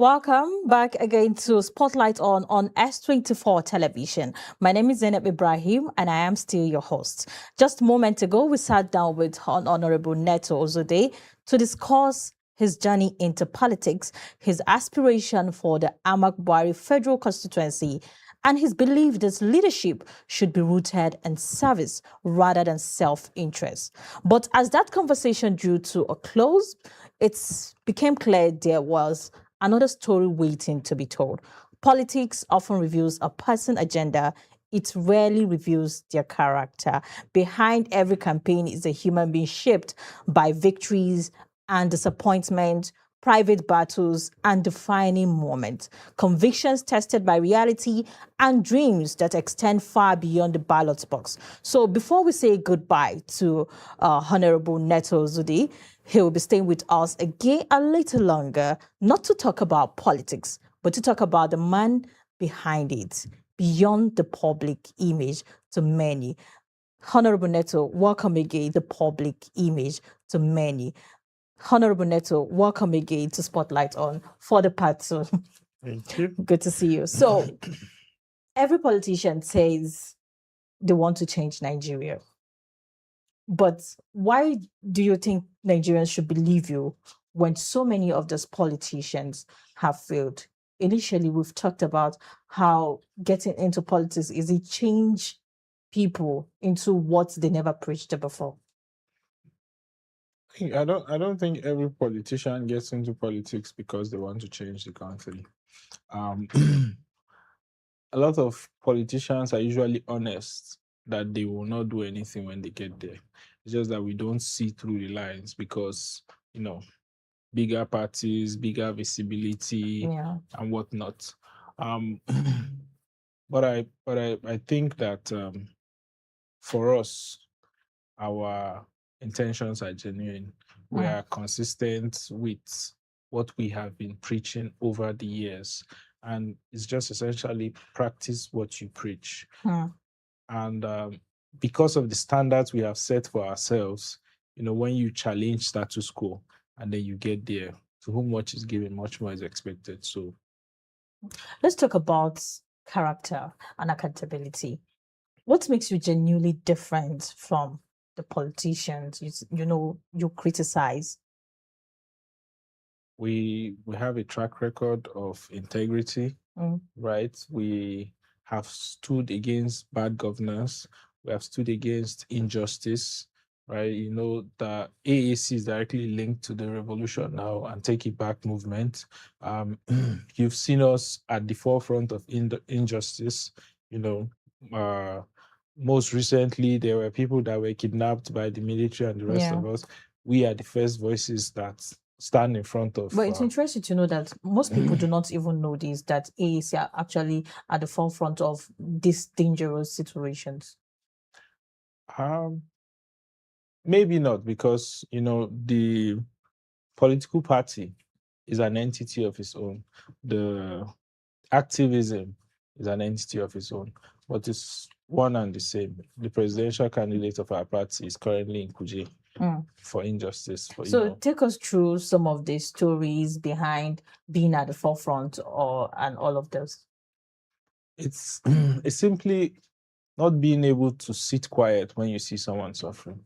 Welcome back again to Spotlight on S24 television. My name is Zainab Ibrahim and I am still your host. Just a moment ago, we sat down with Honorable NETO OZZOUDE to discuss his journey into politics, his aspiration for the AMAC BWARI federal constituency, and his belief that leadership should be rooted in service rather than self-interest. But as that conversation drew to a close, it became clear there was another story waiting to be told. Politics often reveals a person's agenda. It rarely reveals their character. Behind every campaign is a human being shaped by victories and disappointment, private battles, and defining moments, convictions tested by reality, and dreams that extend far beyond the ballot box. So before we say goodbye to Honorable NETO OZZOUDE, he will be staying with us again a little longer, not to talk about politics, but to talk about the man behind it, beyond the public image to many. Honorable NETO, welcome again, the public image to many. Honorable NETO, welcome again to Spotlight on for the part two. Thank you. Good to see you. So, every politician says they want to change Nigeria. But why do you think Nigerians should believe you when so many of those politicians have failed? Initially, we've talked about how getting into politics is it change people into what they never preached before. I don't think every politician gets into politics because they want to change the country. A lot of politicians are usually honest that they will not do anything when they get there. It's just that we don't see through the lines because, bigger parties, bigger visibility, and whatnot. But I think that for us, our intentions are genuine. We are consistent with what we have been preaching over the years. And it's just essentially practice what you preach. And because of the standards we have set for ourselves, when you challenge status quo and then you get there, to whom much is given, much more is expected. So let's talk about character and accountability. What makes you genuinely different from the politicians you criticize? We have a track record of integrity, right? We have stood against bad governance. We have stood against injustice, right? The AAC is directly linked to the revolution now and Take It Back movement. You've seen us at the forefront of injustice. Most recently, there were people that were kidnapped by the military and the rest of us. We are the first voices that stand in front of. But it's interesting to know that most people do not even know this, that AAC are actually at the forefront of these dangerous situations. Maybe not, because, the political party is an entity of its own. The activism is an entity of its own, but it's one and the same. The presidential candidate of our party is currently in Kuje for injustice. So take us through some of the stories behind being at the forefront and all of those. It's simply not being able to sit quiet when you see someone suffering.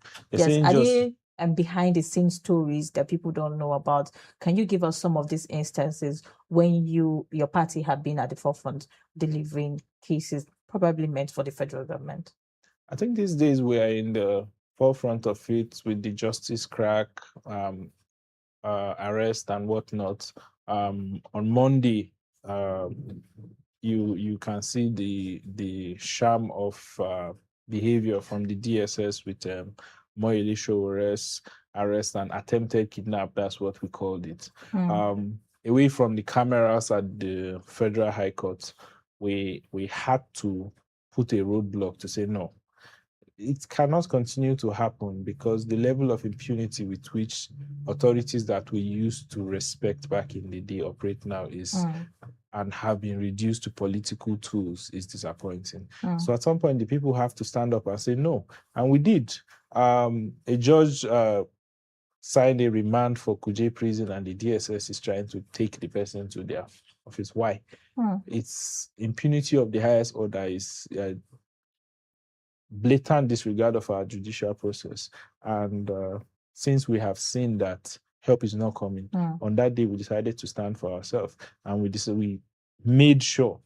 And behind the scenes stories that people don't know about. Can you give us some of these instances when your party have been at the forefront delivering cases probably meant for the federal government? I think these days we are in the forefront of it with the justice crack, arrest and whatnot. On Monday, you can see the sham of behavior from the DSS with Moyele Showore's arrest and attempted kidnap. That's what we called it. Away from the cameras at the Federal High Court, we had to put a roadblock to say no. It cannot continue to happen because the level of impunity with which authorities that we used to respect back in the day operate now is and have been reduced to political tools is disappointing. So at some point, the people have to stand up and say no. And we did. A judge signed a remand for Kuje prison and the DSS is trying to take the person to their office. Why? It's impunity of the highest order, is blatant disregard of our judicial process. And since we have seen that help is not coming, on that day we decided to stand for ourselves, and we made sure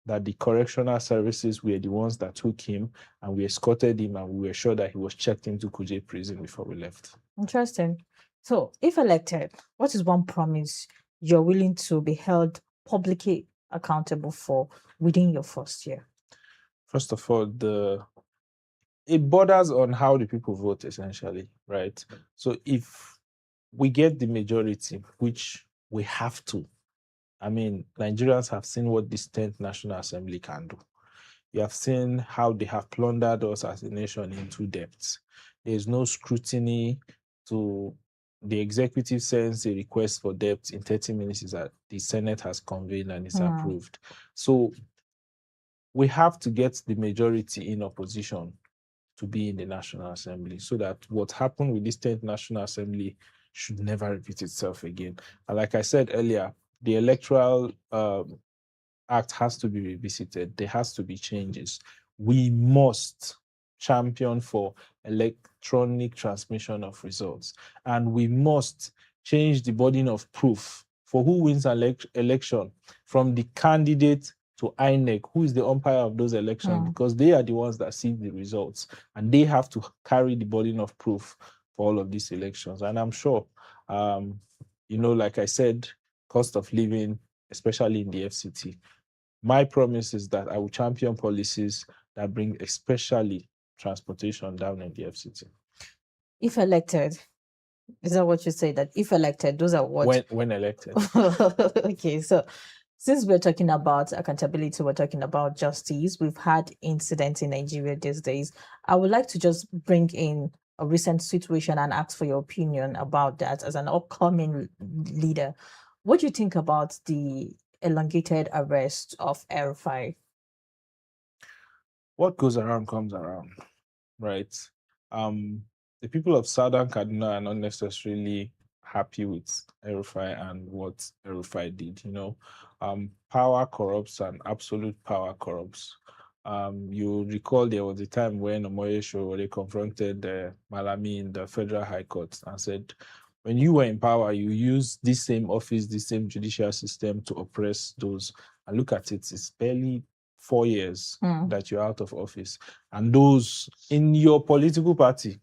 that the correctional services were the ones that took him, and we escorted him, and we were sure that he was checked into Kuje prison before we left. Interesting. So, if elected, what is one promise you're willing to be held publicly accountable for within your first year? First of all, it borders on how the people vote, essentially, right? So if we get the majority, which we have to, I mean, Nigerians have seen what this 10th National Assembly can do. You have seen how they have plundered us as a nation into debts. There's no scrutiny to the executive sends a request for debt in 30 minutes is that the Senate has convened and is approved. So we have to get the majority in opposition to be in the National Assembly, so that what happened with this 10th National Assembly should never repeat itself again. And like I said earlier, the Electoral Act has to be revisited. There has to be changes. We must champion for electronic transmission of results, and we must change the burden of proof for who wins an election from the candidate to INEC, who is the umpire of those elections, because they are the ones that see the results, and they have to carry the burden of proof for all of these elections. And I'm sure, like I said, cost of living, especially in the FCT, my promise is that I will champion policies that bring especially transportation down in the FCT. If elected, is that what you say? That if elected, those are what? When elected. Okay, so since we're talking about accountability, we're talking about justice. We've had incidents in Nigeria these days. I would like to just bring in a recent situation and ask for your opinion about that as an upcoming leader. What do you think about the elongated arrest of El-Rufai? What goes around comes around, right? The people of Southern Kaduna are not necessarily happy with El-Rufai and what El-Rufai did. Power corrupts and absolute power corrupts. You recall there was a time when Omoyesho confronted Malami in the Federal High Court and said, when you were in power, you used this same office, this same judicial system to oppress those. And look at it, it's barely 4 years that you're out of office. And those in your political party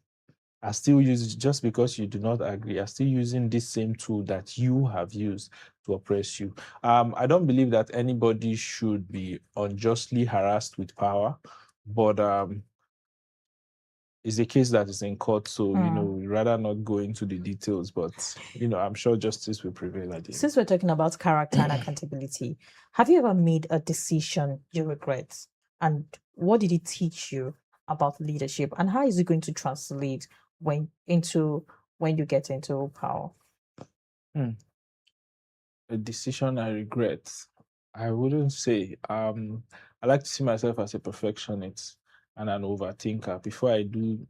are still using, just because you do not agree, are still using this same tool that you have used to oppress you. I don't believe that anybody should be unjustly harassed with power, but it's a case that is in court, so we'd rather not go into the details, but I'm sure justice will prevail at the end. Since we're talking about character and accountability, have you ever made a decision you regret? And what did it teach you about leadership? And how is it going to translate when you get into power? A decision I regret, I wouldn't say. I like to see myself as a perfectionist and an overthinker. Before I do,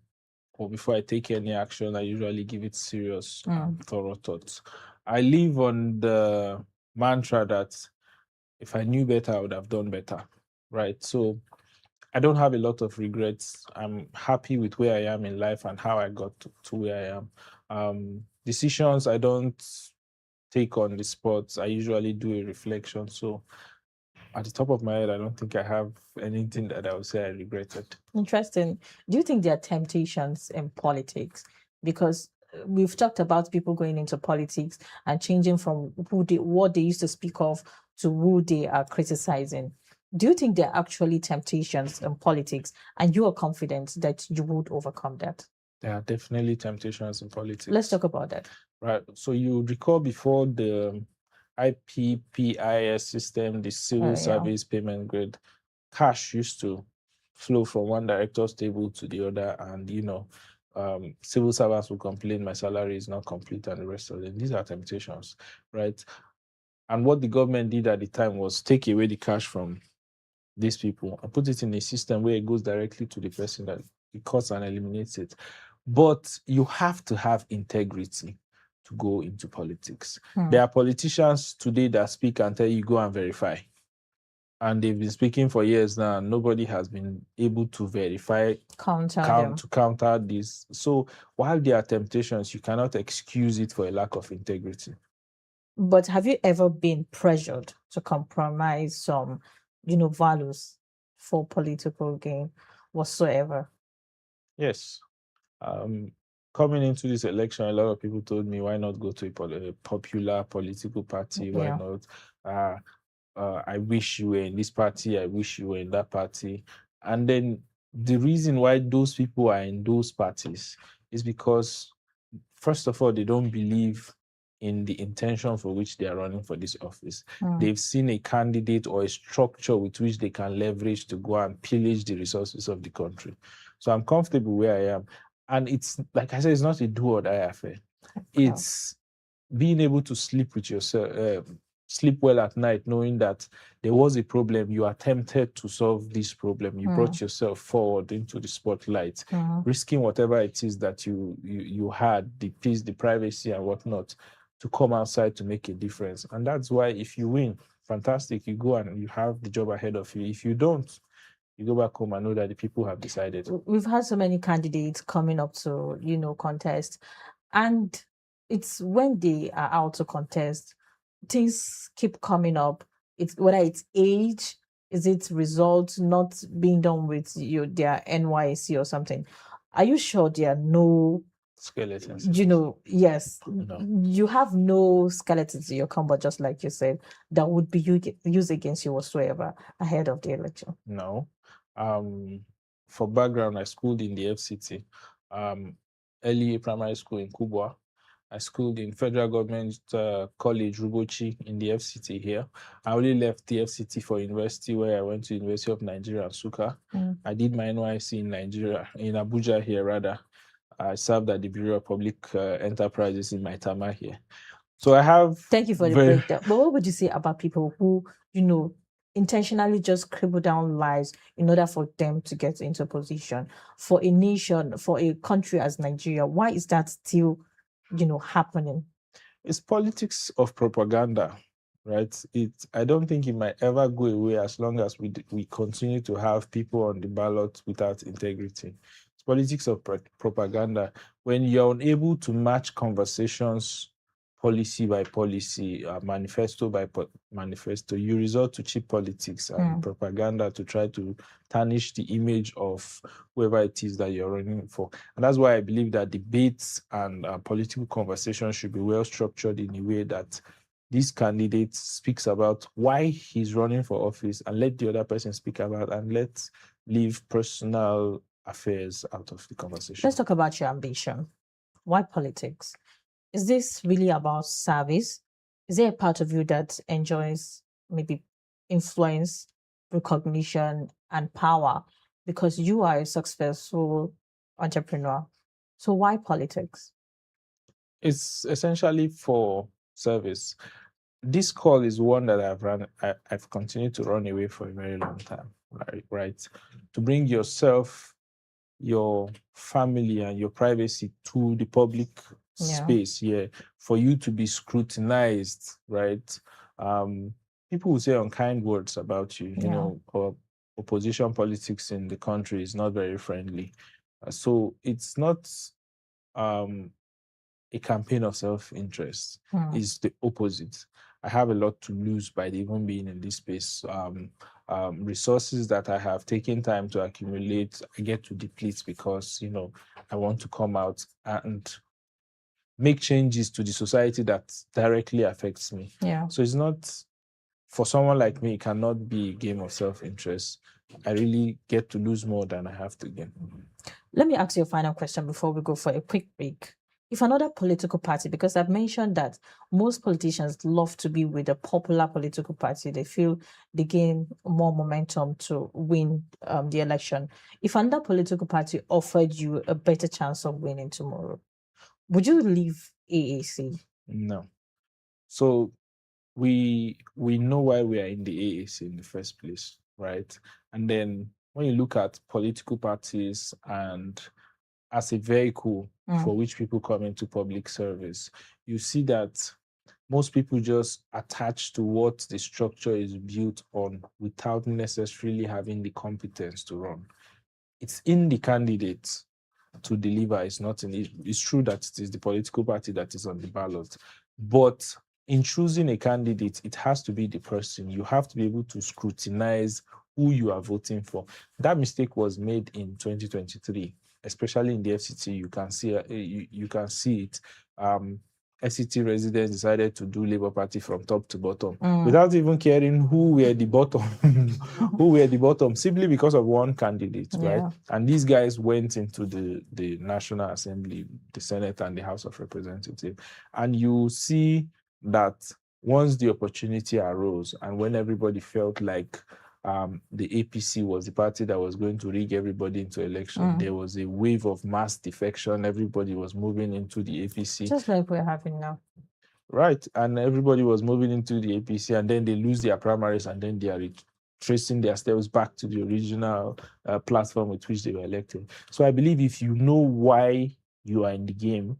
or before I take any action, I usually give it serious and thorough thoughts. I live on the mantra that if I knew better, I would have done better, right? So I don't have a lot of regrets. I'm happy with where I am in life and how I got to where I am. Decisions I don't take on the spot. I usually do a reflection. So at the top of my head, I don't think I have anything that I would say I regretted. Interesting. Do you think there are temptations in politics? Because we've talked about people going into politics and changing from what they used to speak of to who they are criticizing. Do you think there are actually temptations in politics, and you are confident that you would overcome that? There are definitely temptations in politics. Let's talk about that. Right. So you recall before the IPPIS system, the civil service payment grid, cash used to flow from one director's table to the other, and civil servants will complain, my salary is not complete, and the rest of them. These are temptations, right? And what the government did at the time was take away the cash from these people and put it in a system where it goes directly to the person that it cuts and eliminates it. But you have to have integrity to go into politics. There are politicians today that speak and tell you, go and verify. And they've been speaking for years now. Nobody has been able to verify, counter this. So while there are temptations, you cannot excuse it for a lack of integrity. But have you ever been pressured to compromise some, values for political gain whatsoever? Yes. Coming into this election, a lot of people told me, why not go to a popular political party? Why not? I wish you were in this party. I wish you were in that party. And then the reason why those people are in those parties is because, first of all, they don't believe in the intention for which they are running for this office. They've seen a candidate or a structure with which they can leverage to go and pillage the resources of the country. So I'm comfortable where I am. And it's, like I said, it's not a do or die affair. It's being able to sleep with yourself, sleep well at night, knowing that there was a problem, you attempted to solve this problem, you brought yourself forward into the spotlight, risking whatever it is that you had, the peace, the privacy, and whatnot, to come outside to make a difference. And that's why if you win, fantastic, you go and you have the job ahead of you. If you don't, you go back home and know that the people have decided. We've had so many candidates coming up to, contest, and it's when they are out to contest, things keep coming up. It's whether it's age, is it results not being done with their NYC or something. Are you sure there are no skeletons? Yes. No. You have no skeletons in your cupboard, just like you said, that would be used against you whatsoever ahead of the election. No. For background, I schooled in the FCT, early primary school in Kubwa. I schooled in Federal Government College, Rubochi, in the FCT here. I only left the FCT for university, where I went to University of Nigeria, Nsukka. I did my NYC in Nigeria, in Abuja here, rather. I served at the Bureau of Public Enterprises in Maitama here. So I have... Thank you for the breakdown. But what would you say about people who, intentionally just scribble down lies in order for them to get into a position? For a nation, for a country as Nigeria, why is that still, happening? It's politics of propaganda, right? I don't think it might ever go away as long as we continue to have people on the ballot without integrity. It's politics of propaganda. When you're unable to match conversations, policy by policy, manifesto by manifesto, you resort to cheap politics and propaganda to try to tarnish the image of whoever it is that you're running for. And that's why I believe that debates and political conversations should be well structured in a way that this candidate speaks about why he's running for office, and let the other person speak about, and let's leave personal affairs out of the conversation. Let's talk about your ambition. Why politics? Is this really about service? Is there a part of you that enjoys maybe influence, recognition, and power because you are a successful entrepreneur? So why politics? It's essentially for service. This call is one that I've continued to run away for a very long time, right? To bring yourself, your family, and your privacy to the public space here, for you to be scrutinized, right? People will say unkind words about you, or opposition politics in the country is not very friendly. So it's not a campaign of self-interest. Is the opposite. I have a lot to lose by even being in this space. Resources that I have taken time to accumulate, I get to deplete because, I want to come out and make changes to the society that directly affects me. So it's not, for someone like me, it cannot be a game of self-interest. I really get to lose more than I have to gain. Let me ask you a final question before we go for a quick break. If another political party, because I've mentioned that most politicians love to be with a popular political party, they feel they gain more momentum to win the election. If another political party offered you a better chance of winning tomorrow, would you leave AAC? No. So we know why we are in the AAC in the first place, right? And then when you look at political parties and as a vehicle for which people come into public service, you see that most people just attach to what the structure is built on without necessarily having the competence to run. It's in the candidates to deliver. It's not in it. It's true that it is the political party that is on the ballot, but in choosing a candidate, it has to be the person. You have to be able to scrutinize who you are voting for. That mistake was made in 2023, especially in the FCT. You can see you can see it. FCT residents decided to do Labour Party from top to bottom without even caring who were the bottom, simply because of one candidate, right? And these guys went into the National Assembly, the Senate, and the House of Representatives, and you see that once the opportunity arose and when everybody felt like the APC was the party that was going to rig everybody into election, there was a wave of mass defection. Everybody was moving into the APC. Just like we're having now. Right. And everybody was moving into the APC, and then they lose their primaries, and then they are tracing their steps back to the original platform with which they were elected. So I believe if you know why you are in the game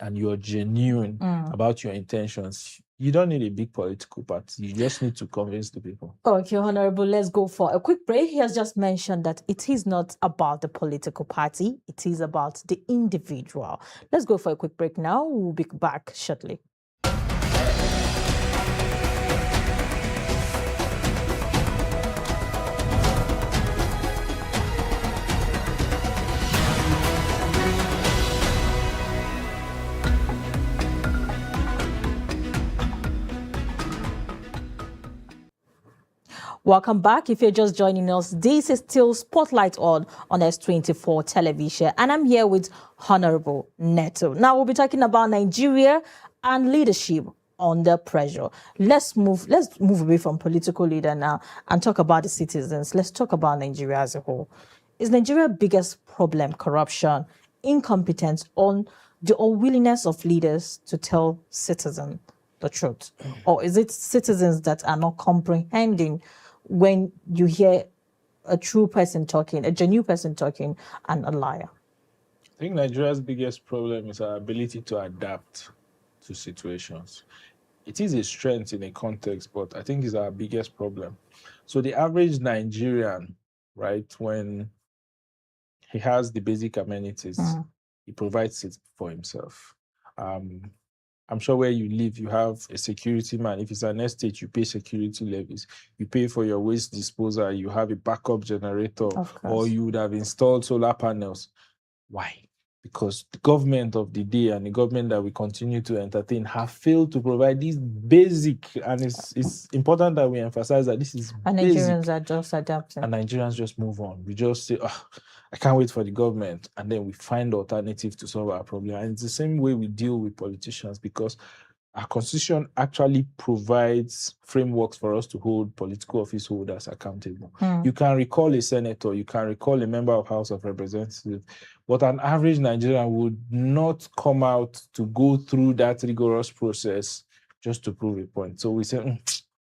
and you're genuine about your intentions, you don't need a big political party. You just need to convince the people. Okay, Honorable, let's go for a quick break. He has just mentioned that it is not about the political party. It is about the individual. Let's go for a quick break now. We'll be back shortly. Welcome back. If you're just joining us, this is still Spotlight on S24 television, and I'm here with Honorable Neto. Now we'll be talking about Nigeria and leadership under pressure. Let's move away from political leader now and talk about the citizens. Let's talk about Nigeria as a whole. Is Nigeria's biggest problem corruption, incompetence, on the unwillingness of leaders to tell citizens the truth? Or is it citizens that are not comprehending when you hear a true person talking, a genuine person talking, and a liar? I think Nigeria's biggest problem is our ability to adapt to situations. It is a strength in a context, but I think it's our biggest problem. So the average Nigerian, right, when he has the basic amenities, he provides it for himself. I'm sure where you live, you have a security man. If it's an estate, you pay security levies. You pay for your waste disposal. You have a backup generator, or you would have installed solar panels. Why? Because the government of the day and the government that we continue to entertain have failed to provide these basic, and it's important that we emphasize that this is and basic. Nigerians are just adapting. And Nigerians just move on. We just say, oh, I can't wait for the government. And then we find alternatives to solve our problem. And it's the same way we deal with politicians, because our constitution actually provides frameworks for us to hold political office holders accountable. You can recall a senator, you can recall a member of House of Representatives, but an average Nigerian would not come out to go through that rigorous process just to prove a point. So we say, in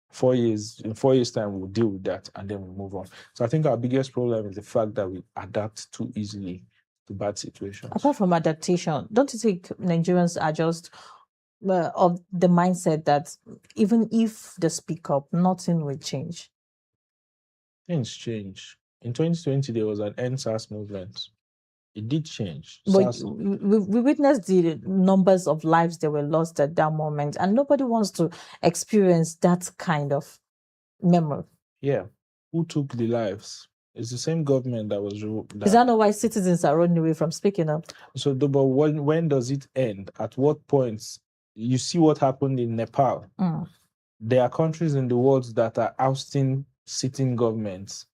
4 years' time, we'll deal with that, and then we move on. So I think our biggest problem is the fact that we adapt too easily to bad situations. Apart from adaptation, don't you think Nigerians are just of the mindset that even if they speak up, nothing will change? Things change. In 2020, there was an NSAS movement. It did change. But we witnessed the numbers of lives that were lost at that moment, and nobody wants to experience that kind of memory. Yeah. Who took the lives? It's the same government that was... Is that not why citizens are running away from speaking up? So, but when does it end? At what points? You see what happened in Nepal. There are countries in the world that are ousting sitting governments.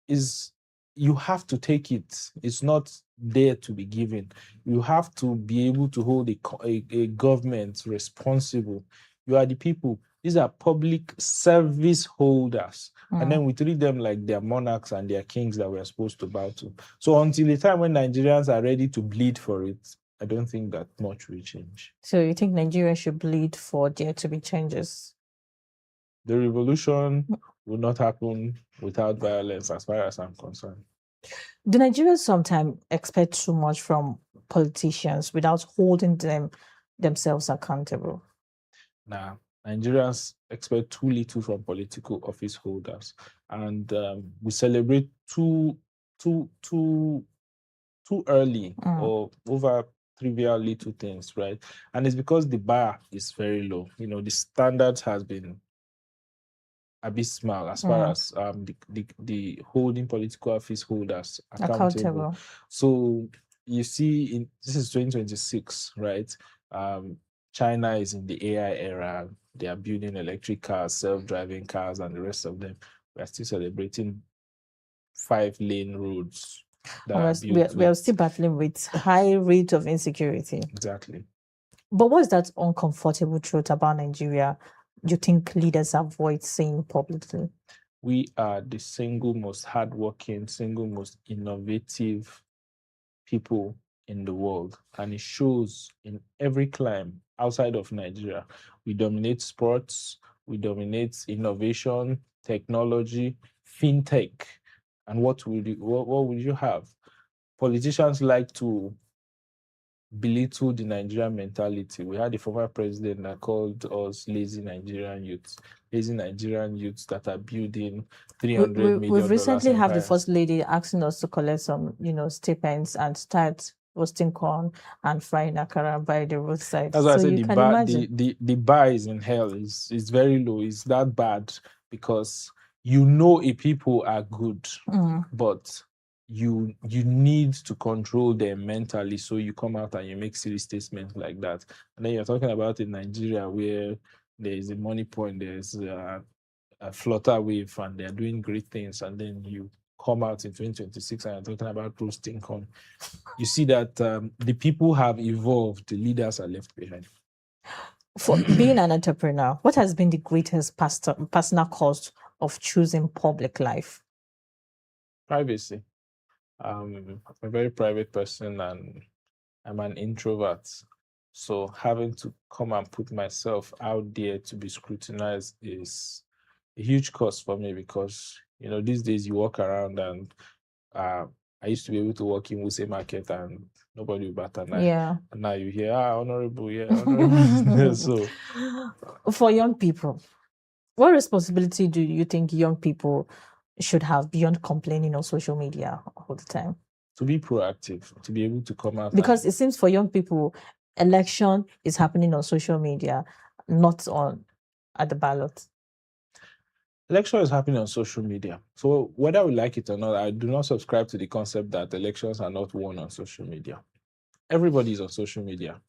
You have to take it. It's not there to be given. You have to be able to hold a government responsible. You are the people. These are public service holders. And then we treat them like they're monarchs and they're kings that we're supposed to bow to. So until the time when Nigerians are ready to bleed for it, I don't think that much will change. So you think Nigeria should bleed for there to be changes? The revolution will not happen without violence, as far as I'm concerned. Do Nigerians sometimes expect too much from politicians without holding themselves accountable? Now, Nigerians expect too little from political office holders, and we celebrate too, too, too early or over trivial little things, right? And it's because the bar is very low. The standard has been abysmal as far as the holding political office holders accountable. So you see, this is 2026, right? China is in the AI era. They are building electric cars, self-driving cars, and the rest of them. We are still celebrating 5-lane roads that are built. We are still battling with high rate of insecurity. Exactly. But what's that uncomfortable truth about Nigeria you think leaders avoid saying publicly? We are the single most hardworking, single most innovative people in the world, and it shows in every climb outside of Nigeria. We dominate sports, we dominate innovation, technology, fintech, and what would you have? Politicians like to belittle the Nigerian mentality. We had a former president that called us lazy Nigerian youths that are building $300 million. We've recently have the first lady asking us to collect some, stipends and start roasting corn and frying akara by the roadside. That's why I said the bar is in hell. It's very low. It's that bad because if people are good, but you need to control them mentally. So you come out and you make silly statements like that. And then you're talking about in Nigeria where there is a money point, there's a flutter wave, and they're doing great things. And then you come out in 2026 and you're talking about roasting corn. You see that the people have evolved, the leaders are left behind. For being an entrepreneur, what has been the greatest personal cost of choosing public life? Privacy. I'm a very private person and I'm an introvert. So having to come and put myself out there to be scrutinized is a huge cost for me because, these days you walk around and I used to be able to walk in Wuse Market and nobody would bat an eye. Yeah. And now you hear, honorable, yeah, honorable. So, for young people, what responsibility do you think young people should have beyond complaining on social media all the time? To be proactive, to be able to come out. Because it seems for young people, election is happening on social media, not at the ballot. Election is happening on social media. So whether we like it or not, I do not subscribe to the concept that elections are not won on social media. Everybody is on social media.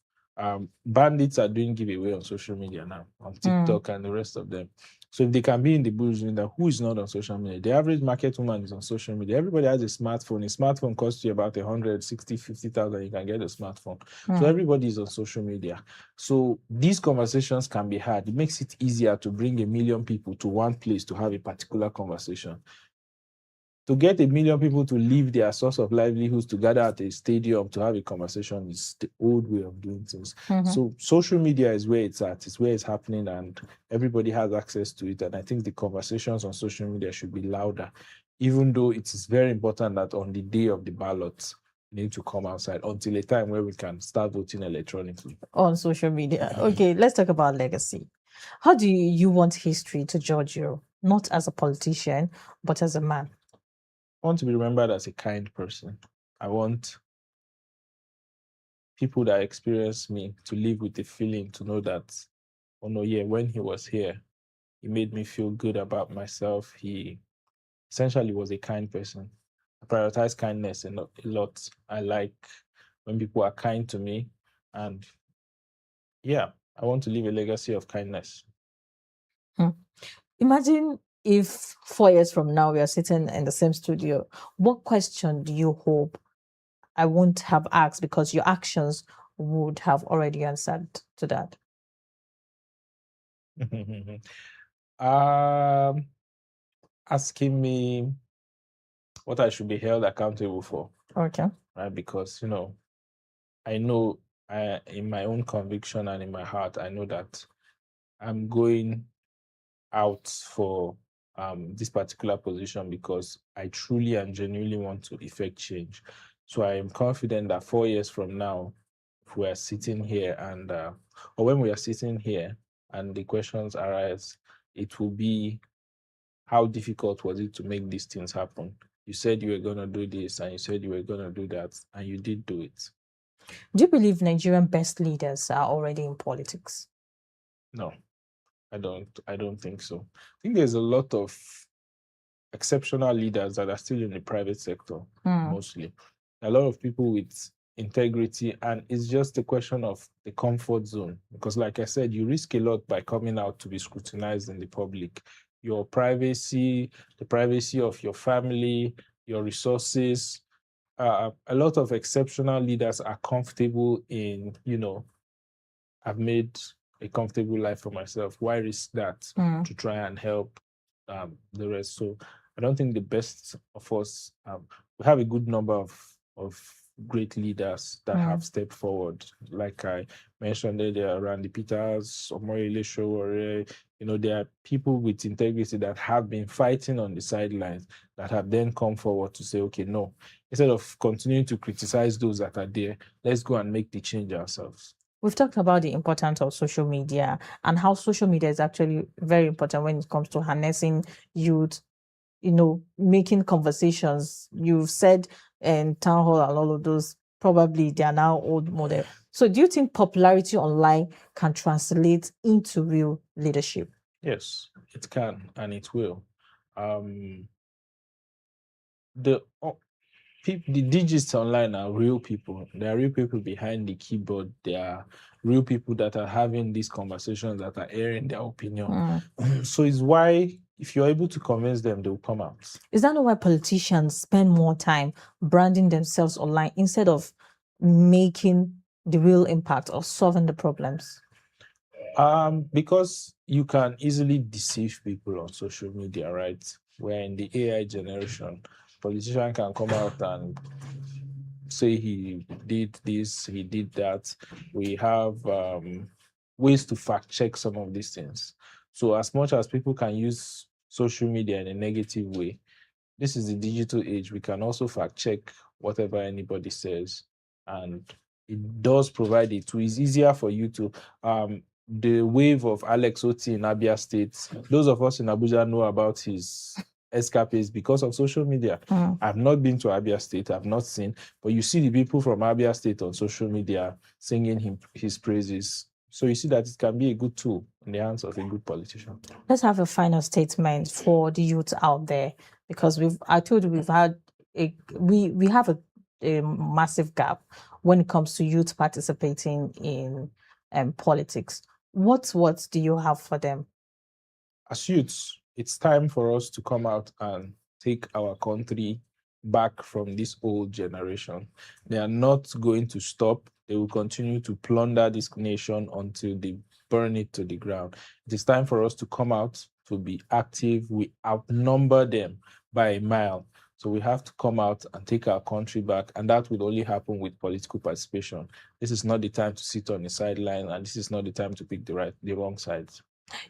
Bandits are doing giveaway on social media now, on TikTok and the rest of them. So if they can be in the bush doing that, who is not on social media? The average market woman is on social media. Everybody has a smartphone. A smartphone costs you about 160, 50,000. You can get a smartphone. So everybody is on social media. So these conversations can be had. It makes it easier to bring 1 million people to one place to have a particular conversation. To get 1 million people to leave their source of livelihoods to gather at a stadium to have a conversation is the old way of doing things. So social media is where it's at, it's where it's happening, and everybody has access to it. And I think the conversations on social media should be louder, even though it is very important that on the day of the ballot, we need to come outside until a time where we can start voting electronically. On social media. Okay, let's talk about legacy. How do you want history to judge you, not as a politician, but as a man? I want to be remembered as a kind person. I want people that experience me to live with the feeling to know that, oh no, yeah, when he was here, he made me feel good about myself. He essentially was a kind person. I prioritize kindness a lot. I like when people are kind to me. And yeah, I want to leave a legacy of kindness. Imagine if 4 years from now we are sitting in the same studio. What question do you hope I won't have asked because your actions would have already answered to that? Asking me what I should be held accountable for. Okay. Right? Because, I know in my own conviction and in my heart, I know that I'm going out for this particular position because I truly and genuinely want to effect change. So I am confident that 4 years from now, if we are sitting here and, or when we are sitting here and the questions arise, it will be, how difficult was it to make these things happen? You said you were going to do this and you said you were going to do that and you did do it. Do you believe Nigerian best leaders are already in politics? No, I don't think so. I think there's a lot of exceptional leaders that are still in the private sector, mostly. A lot of people with integrity, and it's just a question of the comfort zone. Because like I said, you risk a lot by coming out to be scrutinized in the public. Your privacy, the privacy of your family, your resources. A lot of exceptional leaders are comfortable in, I've made a comfortable life for myself. Why risk that to try and help the rest? So I don't think the best of us, we have a good number of great leaders that have stepped forward. Like I mentioned earlier, Randy Peters, Omoyele Sowore, there are people with integrity that have been fighting on the sidelines that have then come forward to say, okay, no, instead of continuing to criticize those that are there, let's go and make the change ourselves. We've talked about the importance of social media and how social media is actually very important when it comes to harnessing youth, making conversations. You've said in town hall and all of those, probably they are now old model. So do you think popularity online can translate into real leadership? Yes, it can and it will. The digits online are real people. There are real people behind the keyboard. There are real people that are having these conversations, that are airing their opinion. So it's why, if you're able to convince them, they'll come out. Is that not why politicians spend more time branding themselves online instead of making the real impact or solving the problems? Because you can easily deceive people on social media, right? We're in the AI generation. Politician can come out and say he did this, he did that. We have ways to fact check some of these things. So as much as people can use social media in a negative way, this is the digital age. We can also fact check whatever anybody says, and it does provide it. It's easier for you to the wave of Alex Oti in Abia State. Those of us in Abuja know about his escapades because of social media. I've not been to Abia State, I've not seen, but you see the people from Abia State on social media singing his praises. So you see that it can be a good tool in the hands of a good politician. Let's have a final statement for the youth out there, because I told you we have a massive gap when it comes to youth participating in politics. What do you have for them? As youths, it's time for us to come out and take our country back from this old generation. They are not going to stop. They will continue to plunder this nation until they burn it to the ground. It is time for us to come out, to be active. We outnumber them by a mile. So we have to come out and take our country back, and that will only happen with political participation. This is not the time to sit on the sideline, and this is not the time to pick the wrong sides.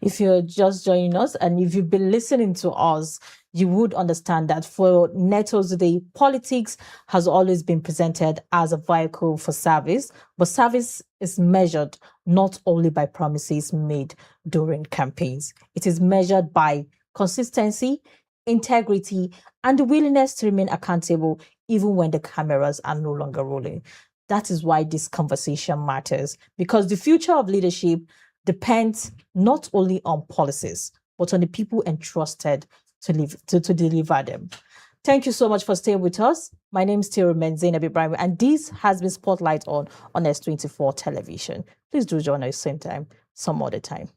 If you're just joining us and if you've been listening to us, you would understand that for NETO today, politics has always been presented as a vehicle for service, but service is measured not only by promises made during campaigns. It is measured by consistency, integrity, and the willingness to remain accountable even when the cameras are no longer rolling. That is why this conversation matters, because the future of leadership depends not only on policies, but on the people entrusted to deliver them. Thank you so much for staying with us. My name is still Zainab Ibrahim, and this has been Spotlight on S24 television. Please do join us same time, some other time.